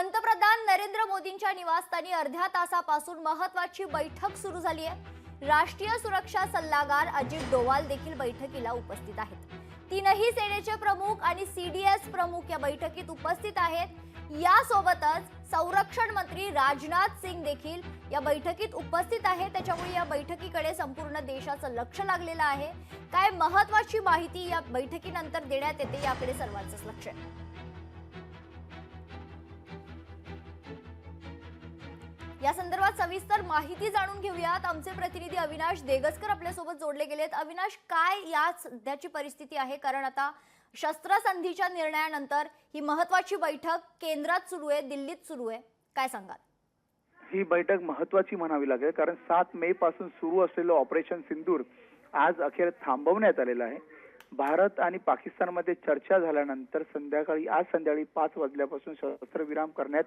पंतप्रधान नरेंद्र मोदींच्या निवासस्थानी अर्ध्या तासापासून महत्त्वाची बैठक सुरू झाली आहे। राष्ट्रीय सुरक्षा सल्लागार अजित डोवाल देखील बैठकीला उपस्थित आहेत। तीनही सेनेचे प्रमुख आणि सीडीएस प्रमुख या बैठकीत उपस्थित आहेत। यासोबतच संरक्षण मंत्री राजनाथ सिंग देखील या बैठकीत उपस्थित आहेत। त्याच्यामुळे या बैठकीकडे संपूर्ण देशाचं लक्ष लागलेलं आहे। काय महत्त्वाची माहिती या बैठकीनंतर देण्यात येते याकडे सर्वांचंच लक्ष आहे। या संदर्भात सविस्तर माहिती जाणून घेऊयात। आमचे प्रतिनिधी अविनाश देगसकर आपल्या सोबत जोडले गेलेत। अविनाश, काय या सध्याची परिस्थिती आहे? कारण आता शस्त्रसंधीच्या निर्णयानंतर ही महत्त्वाची बैठक केंद्रात सुरू आहे, दिल्लीत सुरू आहे, काय सांगाल? ही बैठक महत्त्वाची म्हणावी लागेल, कारण 7 मे पासून सुरू असलेलं ऑपरेशन सिंदूर आज अखेर थांबवण्यात आलेलं आहे। भारत आणि पाकिस्तानमध्ये चर्चा झाल्यानंतर आज संध्याकाळी 5 वाजल्यापासून शस्त्रविराम करण्यात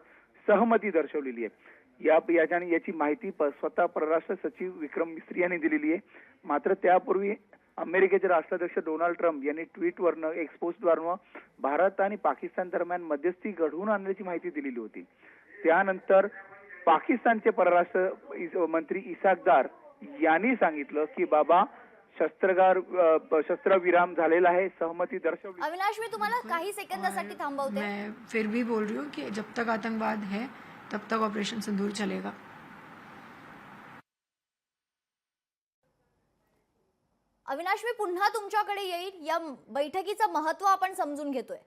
सहमती दर्शवलेली आहे। याची माहिती स्वतः परराष्ट्र सचिव विक्रम मिस्री यांनी दिलेली आहे। मात्र त्यापूर्वी अमेरिकेचे राष्ट्राध्यक्ष डोनाल्ड ट्रम्प यांनी ट्विटवरनं एक्स पोस्टवरनं भारत आणि पाकिस्तान दरम्यान मध्यस्थी घडवून आणण्याची माहिती दिलेली होती। त्यानंतर पाकिस्तानचे परराष्ट्र मंत्री इसाक दार यांनी सांगितलं की बाबा शस्त्रविराम झालेला आहे, सहमती दर्शवली। अविनाश, मी तुम्हाला काही सेकंदासाठी थांबवते। मैं फिर भी बोल रही हूँ कि जब तक आतंकवाद है तब तक ऑपरेशन सिंदूर चलेगा। अविनाश, मी पुन्हा तुमच्याकडे येईल। या बैठकीचं महत्त्व आपण समजून घेतोय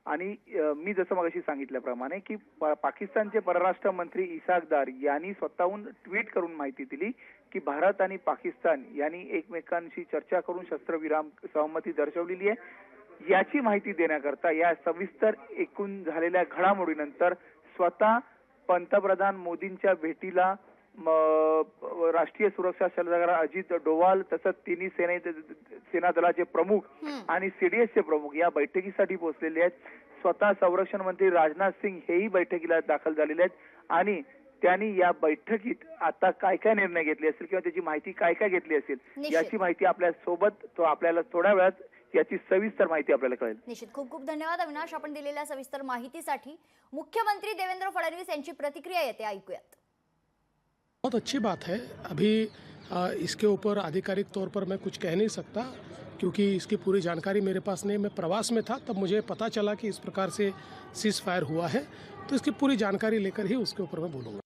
आणि मी जसं मगाशी सांगितल्याप्रमाणे की पाकिस्तानचे परराष्ट्र मंत्री इसाक दार यांनी स्वतःहून ट्विट करून माहिती दिली की भारत आणि पाकिस्तान यांनी एकमेकांशी चर्चा करून शस्त्रविराम सहमती दर्शवलेली आहे। याची माहिती देण्याकरता या सविस्तर एकूण झालेल्या घडामोडीनंतर स्वतः पंतप्रधान मोदींच्या भेटीला राष्ट्रीय सुरक्षा सल्लागार अजित डोवाल तसंच तिन्ही सेना दलाचे प्रमुख आणि सीडीएसचे प्रमुख या बैठकीसाठी पोहोचलेले आहेत। स्वतः संरक्षण मंत्री राजनाथ सिंग हेही बैठकीला दाखल झालेले आहेत आणि त्यांनी या बैठकीत आता काय काय निर्णय घेतले असतील किंवा त्याची माहिती काय काय घेतली असेल याची माहिती आपल्या सोबत आपल्याला थोड्या वेळात याची सविस्तर माहिती आपल्याला कळेल। निश्चित। खूप खूप धन्यवाद अविनाश, आपण दिलेल्या सविस्तर माहितीसाठी। मुख्यमंत्री देवेंद्र फडणवीस यांची प्रतिक्रिया येते, ऐकूयात। बहुत अच्छी बात है। अभी इसके ऊपर आधिकारिक तौर पर मैं कुछ कह नहीं सकता क्योंकि इसकी पूरी जानकारी मेरे पास नहीं। मैं प्रवास में था तब मुझे पता चला कि इस प्रकार से सीज फायर हुआ है, तो इसकी पूरी जानकारी लेकर ही उसके ऊपर मैं बोलूँगा।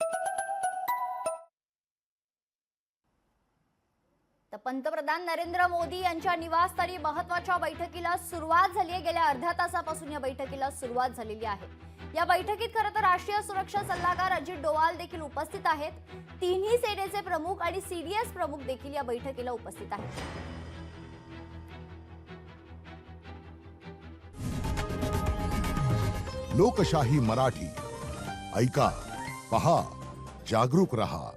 तर पंतप्रधान नरेंद्र मोदी यांच्या निवासस्थानी महत्त्वाच्या बैठकीला सुरुवात झाली आहे। गेल्या अर्ध्या तासापासून या बैठकीला सुरुवात झालेली आहे। या बैठकीत खरं तर राष्ट्रीय सुरक्षा सल्लागार अजित डोवाल देखील उपस्थित आहेत। तिन्ही सेनेचे प्रमुख आणि सीडीएस प्रमुख देखील या बैठकीला उपस्थित आहेत। लोकशाही मराठी ऐका, पहा, जागरूक रहा।